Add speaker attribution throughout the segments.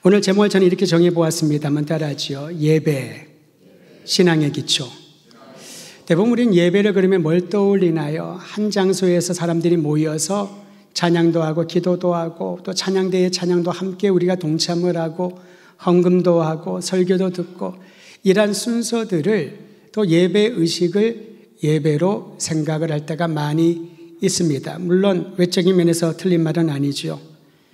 Speaker 1: 오늘 제목을 저는 이렇게 정해보았습니다. 한번 따라하지요. 예배, 신앙의 기초. 대부분 우리는 예배를 그러면 뭘 떠올리나요? 한 장소에서 사람들이 모여서 찬양도 하고 기도도 하고 또 찬양대의 찬양도 함께 우리가 동참을 하고 헌금도 하고 설교도 듣고 이러한 순서들을 또 예배 의식을 예배로 생각을 할 때가 많이 있습니다. 물론 외적인 면에서 틀린 말은 아니죠.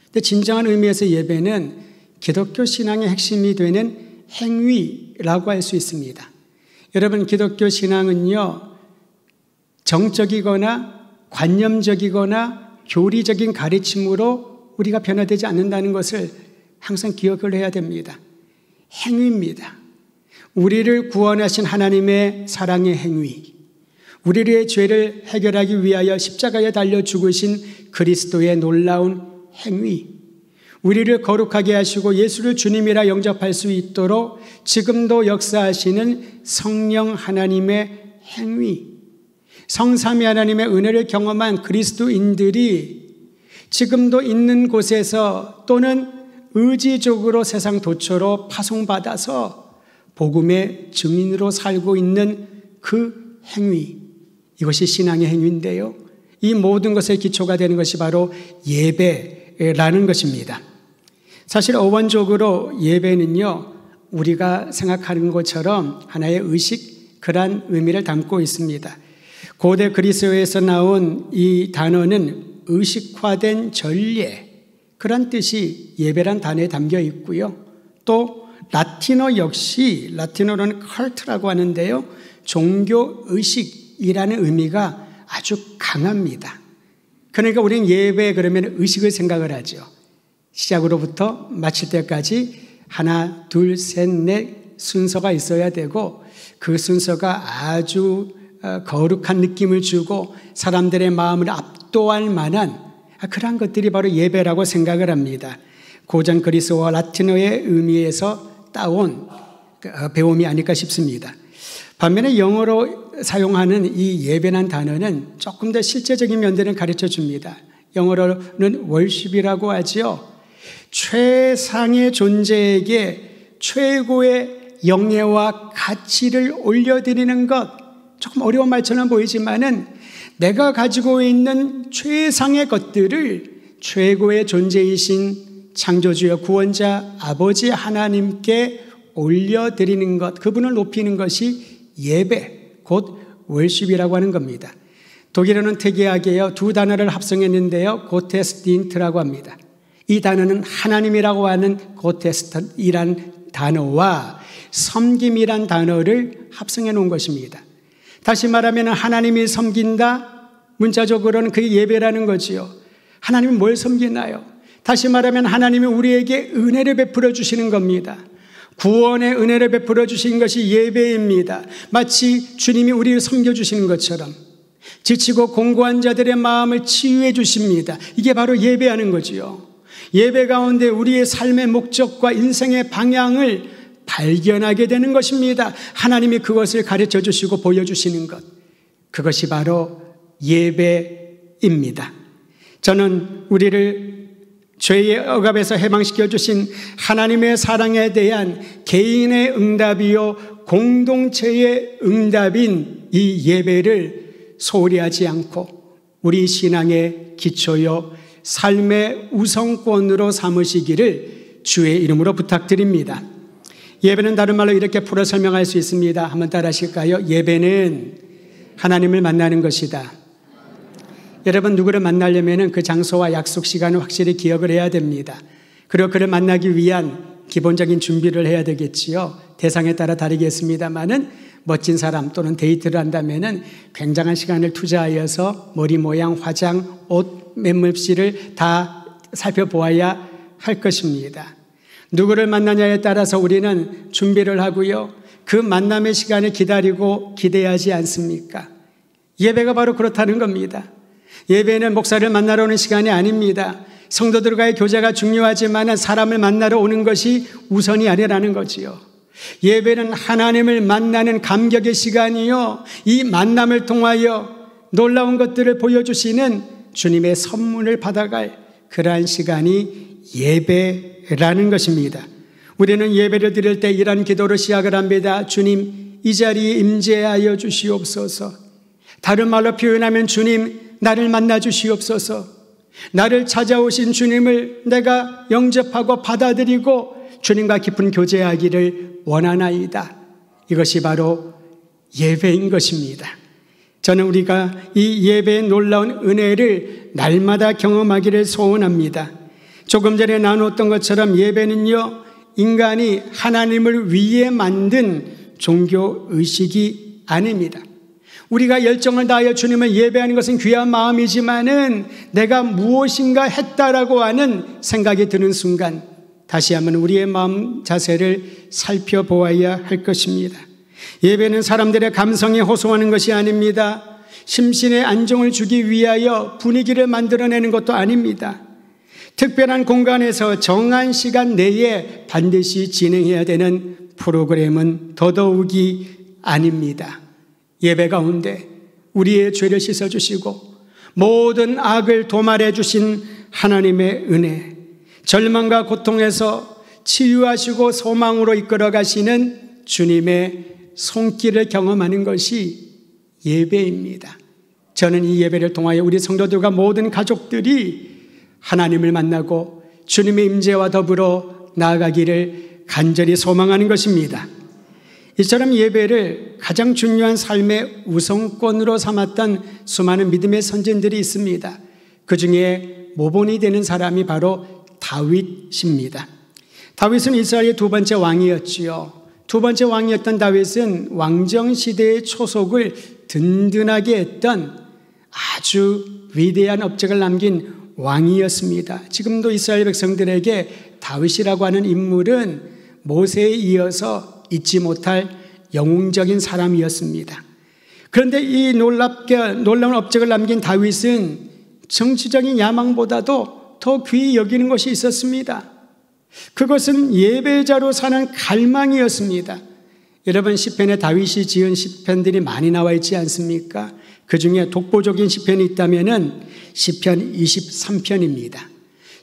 Speaker 1: 근데 진정한 의미에서 예배는 기독교 신앙의 핵심이 되는 행위라고 할 수 있습니다. 여러분, 기독교 신앙은요, 정적이거나 관념적이거나 교리적인 가르침으로 우리가 변화되지 않는다는 것을 항상 기억을 해야 됩니다. 행위입니다. 우리를 구원하신 하나님의 사랑의 행위, 우리의 죄를 해결하기 위하여 십자가에 달려 죽으신 그리스도의 놀라운 행위, 우리를 거룩하게 하시고 예수를 주님이라 영접할 수 있도록 지금도 역사하시는 성령 하나님의 행위, 성삼위 하나님의 은혜를 경험한 그리스도인들이 지금도 있는 곳에서 또는 의지적으로 세상 도처로 파송받아서 복음의 증인으로 살고 있는 그 행위, 이것이 신앙의 행위인데요. 이 모든 것의 기초가 되는 것이 바로 예배라는 것입니다. 사실 어원적으로 예배는요, 우리가 생각하는 것처럼 하나의 의식, 그러한 의미를 담고 있습니다. 고대 그리스어에서 나온 이 단어는 의식화된 전례, 그런 뜻이 예배란 단어에 담겨 있고요. 또 라틴어 역시, 라틴어로는 컬트라고 하는데요, 종교의식이라는 의미가 아주 강합니다. 그러니까 우리는 예배 그러면 의식을 생각을 하죠. 시작으로부터 마칠 때까지 하나, 둘, 셋, 넷 순서가 있어야 되고 그 순서가 아주 거룩한 느낌을 주고 사람들의 마음을 압도할 만한 그러한 것들이 바로 예배라고 생각을 합니다. 고전 그리스어와 라틴어의 의미에서 따온 배움이 아닐까 싶습니다. 반면에 영어로 사용하는 이 예배란 단어는 조금 더 실제적인 면들을 가르쳐 줍니다. 영어로는 worship이라고 하죠. 최상의 존재에게 최고의 영예와 가치를 올려드리는 것, 조금 어려운 말처럼 보이지만은 내가 가지고 있는 최상의 것들을 최고의 존재이신 창조주여 구원자 아버지 하나님께 올려드리는 것, 그분을 높이는 것이 예배, 곧 월십이라고 하는 겁니다. 독일어는 특이하게요, 두 단어를 합성했는데요, 고테스딘트라고 합니다. 이 단어는 하나님이라고 하는 고테스트이란 단어와 섬김이란 단어를 합성해 놓은 것입니다. 다시 말하면 하나님이 섬긴다, 문자적으로는 그게 예배라는 거지요. 하나님이 뭘 섬기나요? 다시 말하면 하나님이 우리에게 은혜를 베풀어 주시는 겁니다. 구원의 은혜를 베풀어 주신 것이 예배입니다. 마치 주님이 우리를 섬겨주시는 것처럼 지치고 공고한 자들의 마음을 치유해 주십니다. 이게 바로 예배하는 거지요. 예배 가운데 우리의 삶의 목적과 인생의 방향을 발견하게 되는 것입니다. 하나님이 그것을 가르쳐 주시고 보여주시는 것, 그것이 바로 예배입니다. 저는 우리를 죄의 억압에서 해방시켜 주신 하나님의 사랑에 대한 개인의 응답이요 공동체의 응답인 이 예배를 소홀히 하지 않고 우리 신앙의 기초요 삶의 우선권으로 삼으시기를 주의 이름으로 부탁드립니다. 예배는 다른 말로 이렇게 풀어 설명할 수 있습니다. 한번 따라 하실까요? 예배는 하나님을 만나는 것이다. 여러분, 누구를 만나려면 그 장소와 약속 시간을 확실히 기억을 해야 됩니다. 그리고 그를 만나기 위한 기본적인 준비를 해야 되겠지요. 대상에 따라 다르겠습니다만은 멋진 사람 또는 데이트를 한다면은 굉장한 시간을 투자하여서 머리 모양, 화장, 옷, 맨물씨를 다 살펴보아야 할 것입니다. 누구를 만나냐에 따라서 우리는 준비를 하고요. 그 만남의 시간을 기다리고 기대하지 않습니까? 예배가 바로 그렇다는 겁니다. 예배는 목사를 만나러 오는 시간이 아닙니다. 성도들과의 교제가 중요하지만 사람을 만나러 오는 것이 우선이 아니라는 거지요. 예배는 하나님을 만나는 감격의 시간이요, 이 만남을 통하여 놀라운 것들을 보여주시는 주님의 선물을 받아갈 그러한 시간이 예배 예배라는 것입니다. 우리는 예배를 드릴 때 이런 기도로 시작을 합니다. 주님, 이 자리에 임재하여 주시옵소서. 다른 말로 표현하면 주님, 나를 만나 주시옵소서. 나를 찾아오신 주님을 내가 영접하고 받아들이고 주님과 깊은 교제하기를 원하나이다. 이것이 바로 예배인 것입니다. 저는 우리가 이 예배의 놀라운 은혜를 날마다 경험하기를 소원합니다. 조금 전에 나눴던 것처럼 예배는요, 인간이 하나님을 위해 만든 종교의식이 아닙니다. 우리가 열정을 다하여 주님을 예배하는 것은 귀한 마음이지만은 내가 무엇인가 했다라고 하는 생각이 드는 순간 다시 한번 우리의 마음 자세를 살펴보아야 할 것입니다. 예배는 사람들의 감성에 호소하는 것이 아닙니다. 심신의 안정을 주기 위하여 분위기를 만들어내는 것도 아닙니다. 특별한 공간에서 정한 시간 내에 반드시 진행해야 되는 프로그램은 더더욱이 아닙니다. 예배 가운데 우리의 죄를 씻어주시고 모든 악을 도말해 주신 하나님의 은혜, 절망과 고통에서 치유하시고 소망으로 이끌어 가시는 주님의 손길을 경험하는 것이 예배입니다. 저는 이 예배를 통하여 우리 성도들과 모든 가족들이 하나님을 만나고 주님의 임재와 더불어 나아가기를 간절히 소망하는 것입니다. 이처럼 예배를 가장 중요한 삶의 우선권으로 삼았던 수많은 믿음의 선진들이 있습니다. 그 중에 모본이 되는 사람이 바로 다윗입니다. 다윗은 이스라엘의 두 번째 왕이었지요. 두 번째 왕이었던 다윗은 왕정시대의 초석을 든든하게 했던 아주 위대한 업적을 남긴 왕이었습니다. 지금도 이스라엘 백성들에게 다윗이라고 하는 인물은 모세에 이어서 잊지 못할 영웅적인 사람이었습니다. 그런데 이 놀라운 업적을 남긴 다윗은 정치적인 야망보다도 더 귀히 여기는 것이 있었습니다. 그것은 예배자로 사는 갈망이었습니다. 여러분, 시편에 다윗이 지은 시편들이 많이 나와 있지 않습니까? 그 중에 독보적인 시편이 있다면 시편 23편입니다.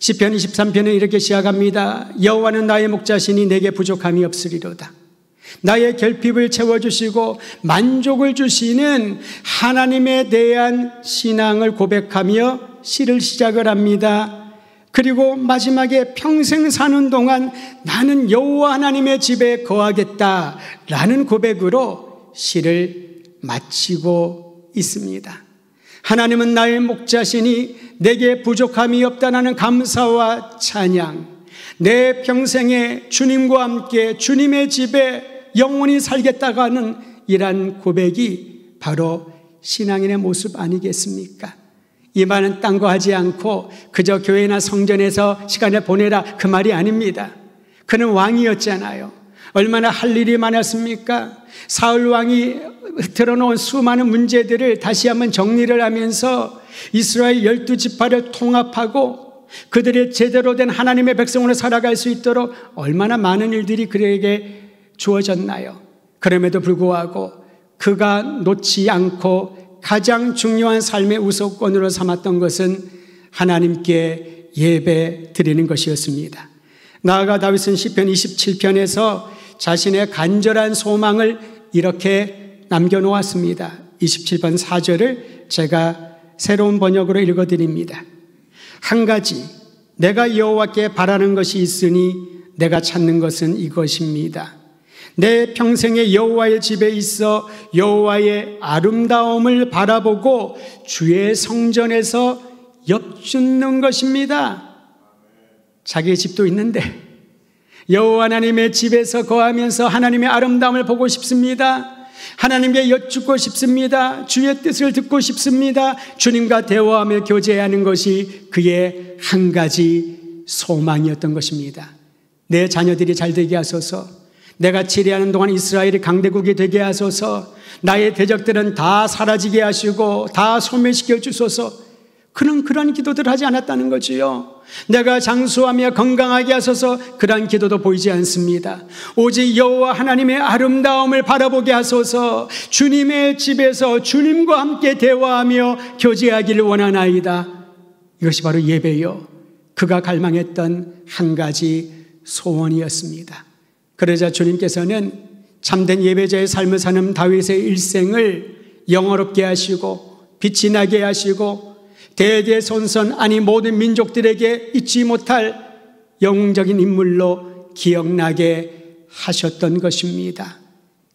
Speaker 1: 시편 23편은 이렇게 시작합니다. 여호와는 나의 목자시니 내게 부족함이 없으리로다. 나의 결핍을 채워주시고 만족을 주시는 하나님에 대한 신앙을 고백하며 시를 시작을 합니다. 그리고 마지막에 평생 사는 동안 나는 여호와 하나님의 집에 거하겠다라는 고백으로 시를 마치고 있습니다. 하나님은 나의 목자시니 내게 부족함이 없다는 감사와 찬양, 내 평생에 주님과 함께 주님의 집에 영원히 살겠다고 하는 이러한 고백이 바로 신앙인의 모습 아니겠습니까? 이 말은 딴 거 하지 않고 그저 교회나 성전에서 시간을 보내라 그 말이 아닙니다. 그는 왕이었잖아요. 얼마나 할 일이 많았습니까? 사울 왕이 틀어놓은 수많은 문제들을 다시 한번 정리를 하면서 이스라엘 12지파를 통합하고 그들이 제대로 된 하나님의 백성으로 살아갈 수 있도록 얼마나 많은 일들이 그에게 주어졌나요? 그럼에도 불구하고 그가 놓지 않고 가장 중요한 삶의 우선권으로 삼았던 것은 하나님께 예배 드리는 것이었습니다. 나아가 다윗은 시편 27편에서 자신의 간절한 소망을 이렇게 남겨놓았습니다. 27편 4절을 제가 새로운 번역으로 읽어드립니다. 한 가지 내가 여호와께 바라는 것이 있으니 내가 찾는 것은 이것입니다. 내 평생에 여호와의 집에 있어 여호와의 아름다움을 바라보고 주의 성전에서 엿줍는 것입니다. 자기의 집도 있는데 여호와 하나님의 집에서 거하면서 하나님의 아름다움을 보고 싶습니다. 하나님께 여쭙고 싶습니다. 주의 뜻을 듣고 싶습니다. 주님과 대화하며 교제하는 것이 그의 한 가지 소망이었던 것입니다. 내 자녀들이 잘 되게 하소서. 내가 치리하는 동안 이스라엘이 강대국이 되게 하소서. 나의 대적들은 다 사라지게 하시고 다 소멸시켜 주소서. 그는 그런 기도들을 하지 않았다는 거지요. 내가 장수하며 건강하게 하소서. 그런 기도도 보이지 않습니다. 오직 여호와 하나님의 아름다움을 바라보게 하소서. 주님의 집에서 주님과 함께 대화하며 교제하기를 원하나이다. 이것이 바로 예배요 그가 갈망했던 한 가지 소원이었습니다. 그러자 주님께서는 참된 예배자의 삶을 사는 다윗의 일생을 영화롭게 하시고 빛이 나게 하시고 대대손손 아니 모든 민족들에게 잊지 못할 영웅적인 인물로 기억나게 하셨던 것입니다.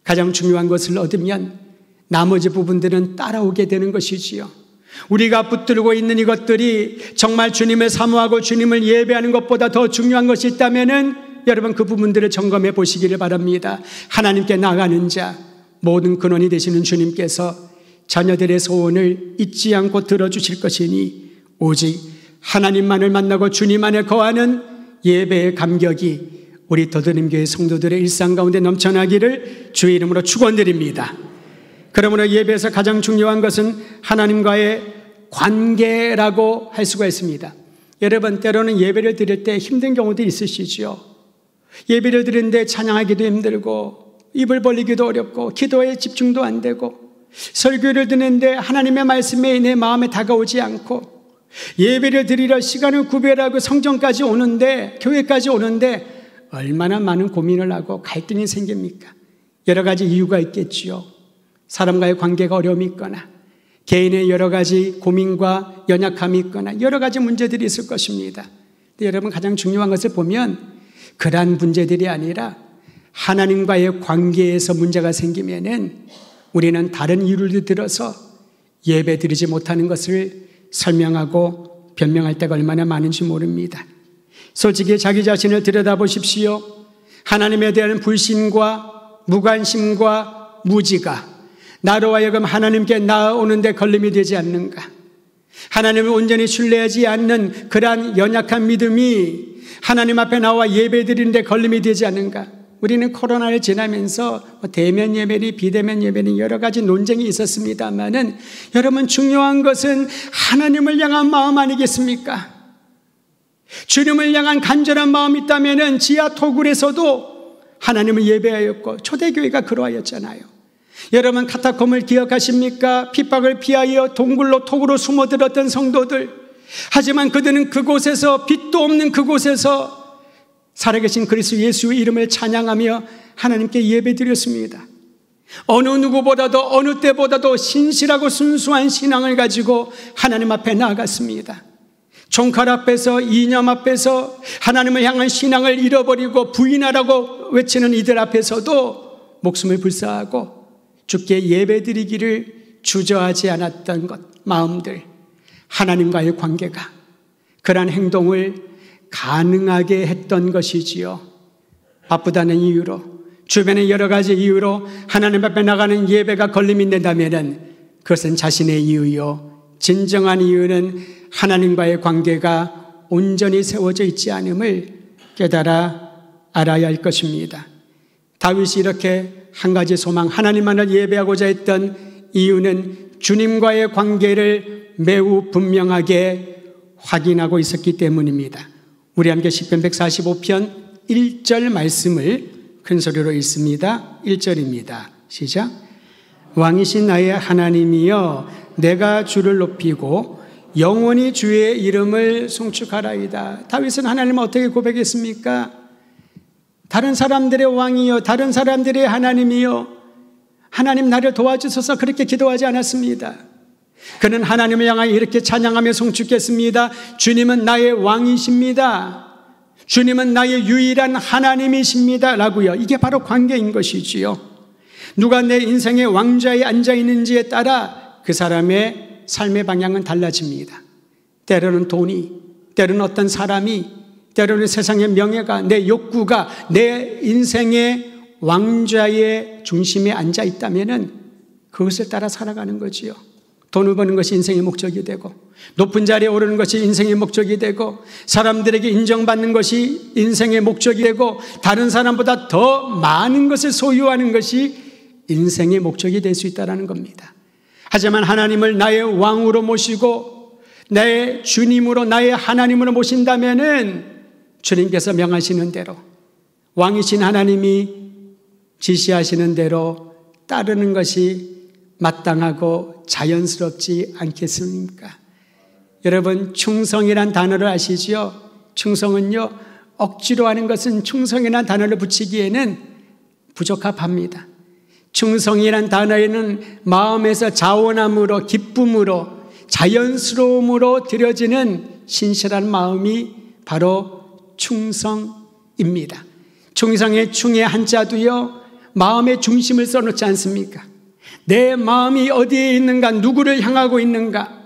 Speaker 1: 가장 중요한 것을 얻으면 나머지 부분들은 따라오게 되는 것이지요. 우리가 붙들고 있는 이것들이 정말 주님을 사모하고 주님을 예배하는 것보다 더 중요한 것이 있다면은 여러분 그 부분들을 점검해 보시기를 바랍니다. 하나님께 나가는 자, 모든 근원이 되시는 주님께서 자녀들의 소원을 잊지 않고 들어주실 것이니 오직 하나님만을 만나고 주님 안에 거하는 예배의 감격이 우리 더드림교회 성도들의 일상 가운데 넘쳐나기를 주의 이름으로 축원드립니다. 그러므로 예배에서 가장 중요한 것은 하나님과의 관계라고 할 수가 있습니다. 여러분 때로는 예배를 드릴 때 힘든 경우도 있으시죠. 예배를 드리는데 찬양하기도 힘들고 입을 벌리기도 어렵고 기도에 집중도 안 되고 설교를 듣는데 하나님의 말씀에 내 마음에 다가오지 않고 예배를 드리러 시간을 구별하고 성전까지 오는데 교회까지 오는데 얼마나 많은 고민을 하고 갈등이 생깁니까? 여러 가지 이유가 있겠지요. 사람과의 관계가 어려움이 있거나 개인의 여러 가지 고민과 연약함이 있거나 여러 가지 문제들이 있을 것입니다. 근데 여러분 가장 중요한 것을 보면 그러한 문제들이 아니라 하나님과의 관계에서 문제가 생기면은 우리는 다른 이유를 들어서 예배 드리지 못하는 것을 설명하고 변명할 때가 얼마나 많은지 모릅니다. 솔직히 자기 자신을 들여다보십시오. 하나님에 대한 불신과 무관심과 무지가 나로 하여금 하나님께 나아오는데 걸림이 되지 않는가? 하나님을 온전히 신뢰하지 않는 그러한 연약한 믿음이 하나님 앞에 나와 예배 드리는데 걸림이 되지 않는가? 우리는 코로나를 지나면서 대면 예배니 비대면 예배니 여러 가지 논쟁이 있었습니다만은 여러분 중요한 것은 하나님을 향한 마음 아니겠습니까? 주님을 향한 간절한 마음이 있다면은 지하 토굴에서도 하나님을 예배하였고 초대교회가 그러하였잖아요. 여러분 카타콤을 기억하십니까? 핍박을 피하여 동굴로 톡으로 숨어들었던 성도들. 하지만 그들은 그곳에서 빛도 없는 그곳에서 살아계신 그리스도 예수의 이름을 찬양하며 하나님께 예배드렸습니다. 어느 누구보다도 어느 때보다도 신실하고 순수한 신앙을 가지고 하나님 앞에 나아갔습니다. 종칼 앞에서 이념 앞에서 하나님을 향한 신앙을 잃어버리고 부인하라고 외치는 이들 앞에서도 목숨을 불사하고 주께 예배드리기를 주저하지 않았던 것, 마음들, 하나님과의 관계가 그러한 행동을 가능하게 했던 것이지요. 바쁘다는 이유로, 주변의 여러 가지 이유로 하나님 앞에 나가는 예배가 걸림이 된다면 그것은 자신의 이유요. 진정한 이유는 하나님과의 관계가 온전히 세워져 있지 않음을 깨달아 알아야 할 것입니다. 다윗이 이렇게 한 가지 소망, 하나님만을 예배하고자 했던 이유는 주님과의 관계를 매우 분명하게 확인하고 있었기 때문입니다. 우리 함께 시편 145편 1절 말씀을 큰 소리로 읽습니다. 1절입니다. 시작. 왕이신 나의 하나님이여 내가 주를 높이고 영원히 주의 이름을 송축하라이다. 다윗은 하나님을 어떻게 고백했습니까? 다른 사람들의 왕이여, 다른 사람들의 하나님이여, 하나님 나를 도와주소서 그렇게 기도하지 않았습니다. 그는 하나님을 향하여 이렇게 찬양하며 송축했습니다. 주님은 나의 왕이십니다. 주님은 나의 유일한 하나님이십니다 라고요. 이게 바로 관계인 것이지요. 누가 내 인생의 왕좌에 앉아있는지에 따라 그 사람의 삶의 방향은 달라집니다. 때로는 돈이, 때로는 어떤 사람이, 때로는 세상의 명예가, 내 욕구가 내 인생의 왕좌의 중심에 앉아 있다면 그것을 따라 살아가는 거지요. 돈을 버는 것이 인생의 목적이 되고 높은 자리에 오르는 것이 인생의 목적이 되고 사람들에게 인정받는 것이 인생의 목적이 되고 다른 사람보다 더 많은 것을 소유하는 것이 인생의 목적이 될 수 있다는 겁니다. 하지만 하나님을 나의 왕으로 모시고 나의 주님으로 나의 하나님으로 모신다면은 주님께서 명하시는 대로 왕이신 하나님이 지시하시는 대로 따르는 것이 마땅하고 자연스럽지 않겠습니까? 여러분 충성이란 단어를 아시죠? 충성은요, 억지로 하는 것은 충성이라는 단어를 붙이기에는 부적합합니다. 충성이라는 단어에는 마음에서 자원함으로, 기쁨으로, 자연스러움으로 드려지는 신실한 마음이 바로 충성입니다. 충성의 충의 한자도요, 마음의 중심을 써놓지 않습니까? 내 마음이 어디에 있는가, 누구를 향하고 있는가,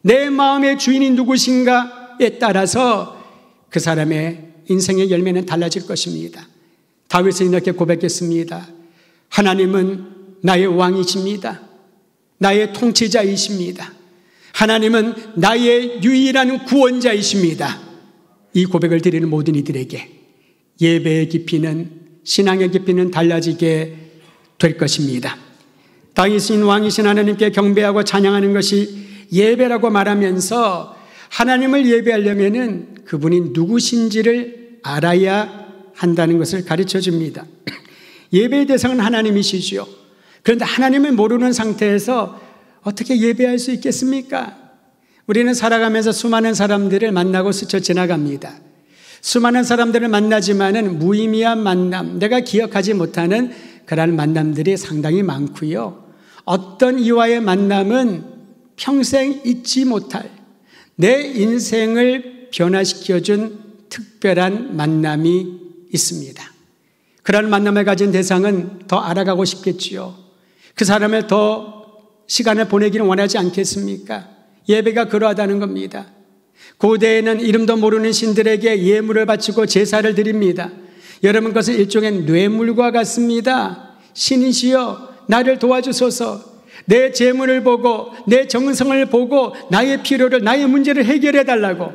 Speaker 1: 내 마음의 주인이 누구신가에 따라서 그 사람의 인생의 열매는 달라질 것입니다. 다윗은 이렇게 고백했습니다. 하나님은 나의 왕이십니다. 나의 통치자이십니다. 하나님은 나의 유일한 구원자이십니다. 이 고백을 드리는 모든 이들에게 예배의 깊이는, 신앙의 깊이는 달라지게 될 것입니다. 다윗은 왕이신 하나님께 경배하고 찬양하는 것이 예배라고 말하면서 하나님을 예배하려면은 그분이 누구신지를 알아야 한다는 것을 가르쳐 줍니다. 예배의 대상은 하나님이시죠. 그런데 하나님을 모르는 상태에서 어떻게 예배할 수 있겠습니까? 우리는 살아가면서 수많은 사람들을 만나고 스쳐 지나갑니다. 수많은 사람들을 만나지만은 무의미한 만남, 내가 기억하지 못하는 그런 만남들이 상당히 많고요. 어떤 이와의 만남은 평생 잊지 못할, 내 인생을 변화시켜준 특별한 만남이 있습니다. 그런 만남을 가진 대상은 더 알아가고 싶겠지요. 그 사람을 더 시간을 보내기를 원하지 않겠습니까? 예배가 그러하다는 겁니다. 고대에는 이름도 모르는 신들에게 예물을 바치고 제사를 드립니다. 여러분, 그것은 일종의 뇌물과 같습니다. 신이시여 나를 도와주소서, 내 재물을 보고 내 정성을 보고 나의 필요를, 나의 문제를 해결해 달라고.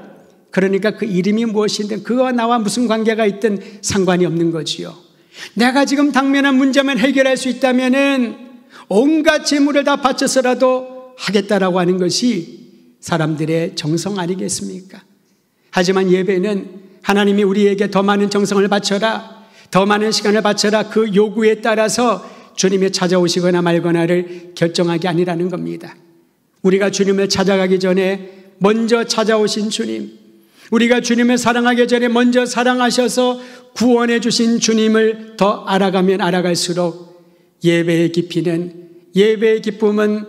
Speaker 1: 그러니까 그 이름이 무엇이든 그와 나와 무슨 관계가 있든 상관이 없는 거지요. 내가 지금 당면한 문제만 해결할 수 있다면은 온갖 재물을 다 바쳐서라도 하겠다라고 하는 것이 사람들의 정성 아니겠습니까? 하지만 예배는 하나님이 우리에게 더 많은 정성을 바쳐라, 더 많은 시간을 바쳐라, 그 요구에 따라서 주님이 찾아오시거나 말거나를 결정하기 게 아니라는 겁니다. 우리가 주님을 찾아가기 전에 먼저 찾아오신 주님, 우리가 주님을 사랑하기 전에 먼저 사랑하셔서 구원해 주신 주님을 더 알아가면 알아갈수록 예배의 깊이는, 예배의 기쁨은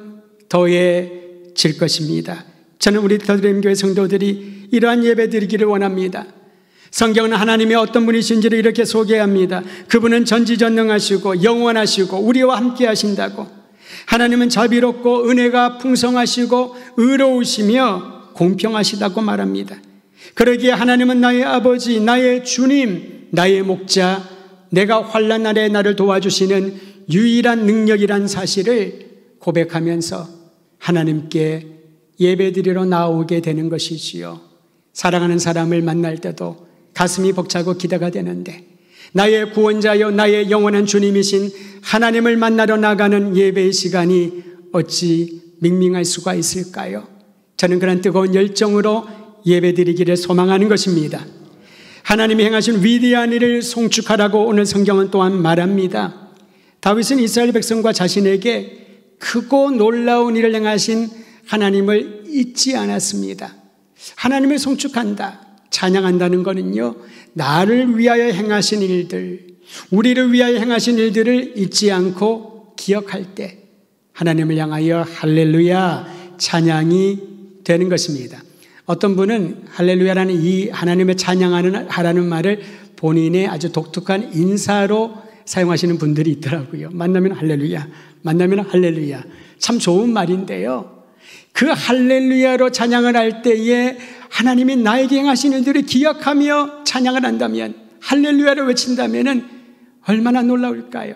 Speaker 1: 더해질 것입니다. 저는 우리 더드림교회 성도들이 이러한 예배 드리기를 원합니다. 성경은 하나님이 어떤 분이신지를 이렇게 소개합니다. 그분은 전지전능하시고 영원하시고 우리와 함께 하신다고. 하나님은 자비롭고 은혜가 풍성하시고 의로우시며 공평하시다고 말합니다. 그러기에 하나님은 나의 아버지, 나의 주님, 나의 목자, 내가 환난 날에 나를 도와주시는 유일한 능력이란 사실을 고백하면서 하나님께 예배드리러 나오게 되는 것이지요. 사랑하는 사람을 만날 때도 가슴이 벅차고 기대가 되는데, 나의 구원자여 나의 영원한 주님이신 하나님을 만나러 나가는 예배의 시간이 어찌 밍밍할 수가 있을까요? 저는 그런 뜨거운 열정으로 예배드리기를 소망하는 것입니다. 하나님이 행하신 위대한 일을 송축하라고 오늘 성경은 또한 말합니다. 다윗은 이스라엘 백성과 자신에게 크고 놀라운 일을 행하신 하나님을 잊지 않았습니다. 하나님을 송축한다, 찬양한다는 것은요, 나를 위하여 행하신 일들, 우리를 위하여 행하신 일들을 잊지 않고 기억할 때 하나님을 향하여 할렐루야 찬양이 되는 것입니다. 어떤 분은 할렐루야라는 이 하나님의 찬양하는 말을 본인의 아주 독특한 인사로 사용하시는 분들이 있더라고요. 만나면 할렐루야, 만나면 할렐루야. 참 좋은 말인데요, 그 할렐루야로 찬양을 할 때에 하나님이 나에게 행하신 일들을 기억하며 찬양을 한다면, 할렐루야를 외친다면 얼마나 놀라울까요?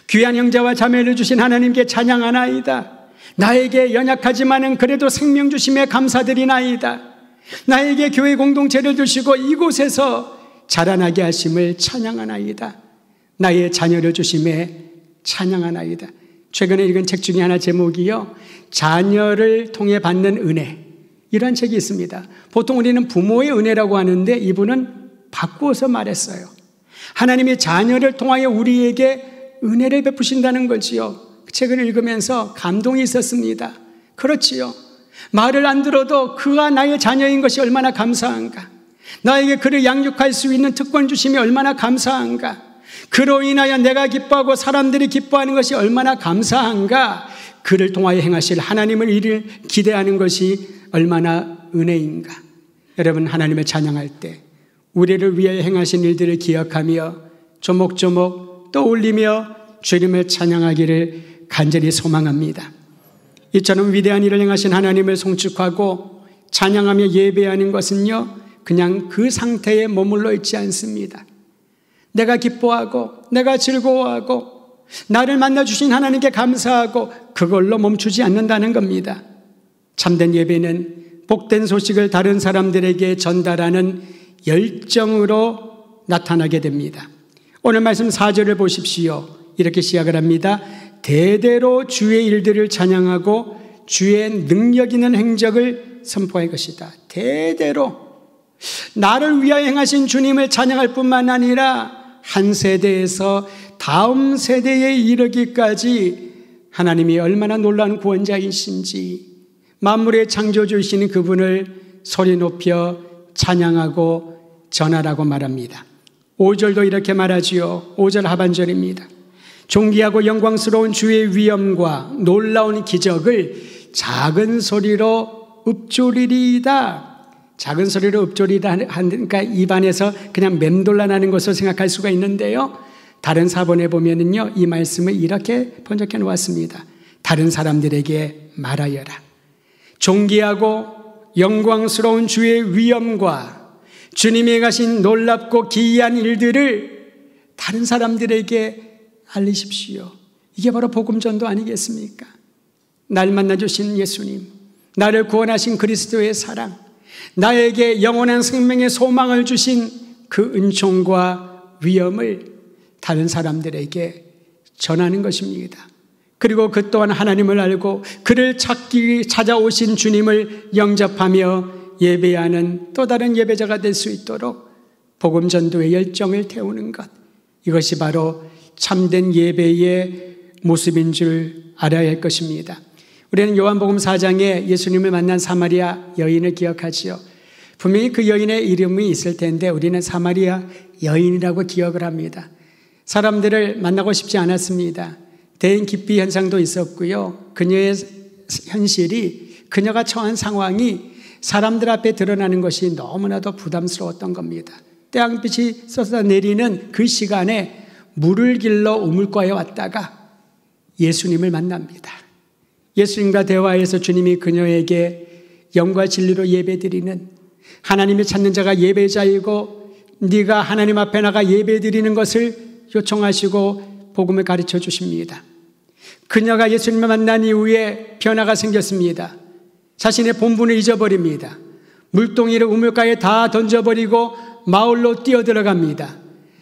Speaker 1: 귀한 형제와 자매를 주신 하나님께 찬양하나이다. 나에게 연약하지만은 그래도 생명 주심에 감사드리나이다. 나에게 교회 공동체를 주시고 이곳에서 자라나게 하심을 찬양하나이다. 나의 자녀를 주심에 찬양하나이다. 최근에 읽은 책 중에 하나 제목이요, 자녀를 통해 받는 은혜, 이런 책이 있습니다. 보통 우리는 부모의 은혜라고 하는데 이분은 바꾸어서 말했어요. 하나님이 자녀를 통하여 우리에게 은혜를 베푸신다는 거지요. 그 책을 읽으면서 감동이 있었습니다. 그렇지요. 말을 안 들어도 그가 나의 자녀인 것이 얼마나 감사한가. 나에게 그를 양육할 수 있는 특권 주심이 얼마나 감사한가. 그로 인하여 내가 기뻐하고 사람들이 기뻐하는 것이 얼마나 감사한가. 그를 통하여 행하실 하나님의 일을 기대하는 것이 얼마나 은혜인가. 여러분, 하나님을 찬양할 때 우리를 위하여 행하신 일들을 기억하며 조목조목 떠올리며 주님을 찬양하기를 간절히 소망합니다. 이처럼 위대한 일을 행하신 하나님을 송축하고 찬양하며 예배하는 것은요, 그냥 그 상태에 머물러 있지 않습니다. 내가 기뻐하고 내가 즐거워하고 나를 만나주신 하나님께 감사하고 그걸로 멈추지 않는다는 겁니다. 참된 예배는 복된 소식을 다른 사람들에게 전달하는 열정으로 나타나게 됩니다. 오늘 말씀 4절을 보십시오. 이렇게 시작을 합니다. 대대로 주의 일들을 찬양하고 주의 능력 있는 행적을 선포할 것이다. 대대로 나를 위하여 행하신 주님을 찬양할 뿐만 아니라 한 세대에서 다음 세대에 이르기까지 하나님이 얼마나 놀라운 구원자이신지 만물의 창조주이신 그분을 소리 높여 찬양하고 전하라고 말합니다. 5절도 이렇게 말하지요. 5절 하반절입니다. 존귀하고 영광스러운 주의 위엄과 놀라운 기적을 작은 소리로 읊조리리이다. 작은 소리로 읊조리다 하니까 입안에서 그냥 맴돌아 나는 것을 생각할 수가 있는데요, 다른 사본에 보면은요, 이 말씀을 이렇게 번역해 놓았습니다. 다른 사람들에게 말하여라. 존귀하고 영광스러운 주의 위엄과 주님이 행하신 놀랍고 기이한 일들을 다른 사람들에게 알리십시오. 이게 바로 복음전도 아니겠습니까? 날 만나주신 예수님, 나를 구원하신 그리스도의 사랑, 나에게 영원한 생명의 소망을 주신 그 은총과 위엄을 다른 사람들에게 전하는 것입니다. 그리고 그 또한 하나님을 알고 그를 찾아오신 주님을 영접하며 예배하는 또 다른 예배자가 될 수 있도록 복음 전도의 열정을 태우는 것, 이것이 바로 참된 예배의 모습인 줄 알아야 할 것입니다. 우리는 요한복음 4장에 예수님을 만난 사마리아 여인을 기억하지요. 분명히 그 여인의 이름이 있을 텐데 우리는 사마리아 여인이라고 기억을 합니다. 사람들을 만나고 싶지 않았습니다. 대인 기피 현상도 있었고요. 그녀의 현실이, 그녀가 처한 상황이 사람들 앞에 드러나는 것이 너무나도 부담스러웠던 겁니다. 태양빛이 쏟아내리는 그 시간에 물을 길러 우물가에 왔다가 예수님을 만납니다. 예수님과 대화해서 주님이 그녀에게 영과 진리로 예배드리는, 하나님을 찾는 자가 예배자이고 네가 하나님 앞에 나가 예배드리는 것을 요청하시고 복음을 가르쳐 주십니다. 그녀가 예수님을 만난 이후에 변화가 생겼습니다. 자신의 본분을 잊어버립니다. 물동이를 우물가에 다 던져버리고 마을로 뛰어들어갑니다.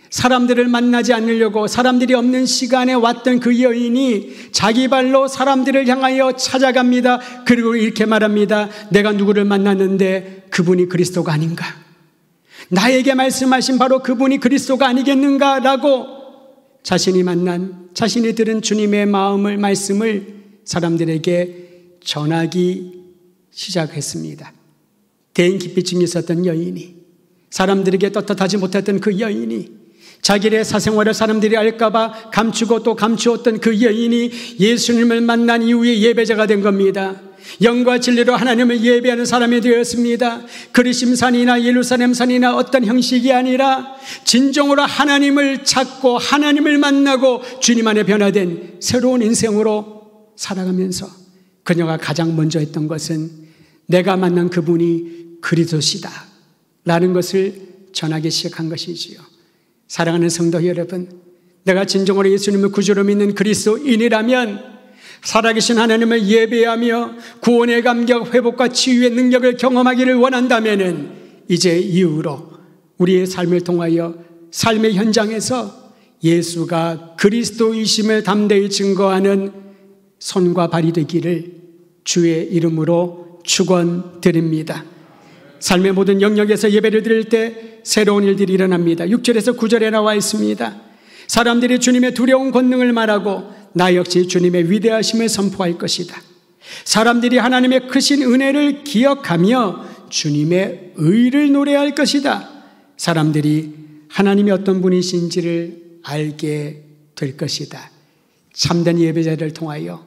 Speaker 1: 사람들을 만나지 않으려고 사람들이 없는 시간에 왔던 그 여인이 자기 발로 사람들을 향하여 찾아갑니다. 그리고 이렇게 말합니다. 내가 누구를 만났는데 그분이 그리스도가 아닌가? 나에게 말씀하신 바로 그분이 그리스도가 아니겠는가? 라고 자신이 만난, 자신이 들은 주님의 마음을, 말씀을 사람들에게 전하기 시작했습니다. 대인 기피증이 있었던 여인이, 사람들에게 떳떳하지 못했던 그 여인이, 자기의 사생활을 사람들이 알까봐 감추고 또 감추었던 그 여인이 예수님을 만난 이후에 예배자가 된 겁니다. 영과 진리로 하나님을 예배하는 사람이 되었습니다. 그리심산이나 예루살렘산이나 어떤 형식이 아니라 진정으로 하나님을 찾고 하나님을 만나고 주님 안에 변화된 새로운 인생으로 살아가면서 그녀가 가장 먼저 했던 것은 내가 만난 그분이 그리스도시다 라는 것을 전하기 시작한 것이지요. 사랑하는 성도 여러분, 내가 진정으로 예수님을 구주로 믿는 그리스도인이라면 살아계신 하나님을 예배하며 구원의 감격, 회복과 치유의 능력을 경험하기를 원한다면 이제 이후로 우리의 삶을 통하여 삶의 현장에서 예수가 그리스도이심을 담대히 증거하는 손과 발이 되기를 주의 이름으로 축원드립니다. 삶의 모든 영역에서 예배를 드릴 때 새로운 일들이 일어납니다. 6절에서 9절에 나와 있습니다. 사람들이 주님의 두려운 권능을 말하고 나 역시 주님의 위대하심을 선포할 것이다. 사람들이 하나님의 크신 은혜를 기억하며 주님의 의를 노래할 것이다. 사람들이 하나님이 어떤 분이신지를 알게 될 것이다. 참된 예배자를 통하여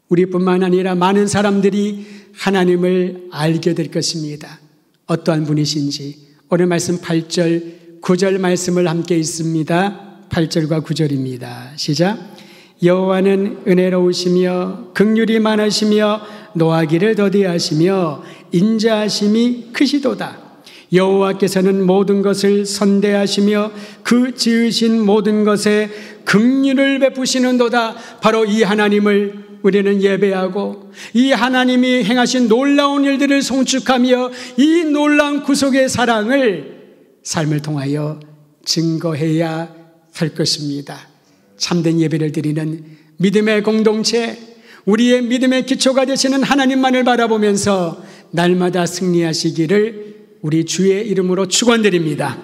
Speaker 1: 우리뿐만 아니라 많은 사람들이 하나님을 알게 될 것입니다. 어떠한 분이신지 오늘 말씀 8절 9절 말씀을 함께 읽습니다. 8절과 9절입니다. 시작. 여호와는 은혜로우시며 긍휼이 많으시며 노하기를 더디하시며 인자하심이 크시도다. 여호와께서는 모든 것을 선대하시며 그 지으신 모든 것에 긍휼을 베푸시는도다. 바로 이 하나님을 우리는 예배하고 이 하나님이 행하신 놀라운 일들을 송축하며 이 놀라운 구속의 사랑을 삶을 통하여 증거해야 할 것입니다. 참된 예배를 드리는 믿음의 공동체, 우리의 믿음의 기초가 되시는 하나님만을 바라보면서 날마다 승리하시기를 우리 주의 이름으로 축원드립니다.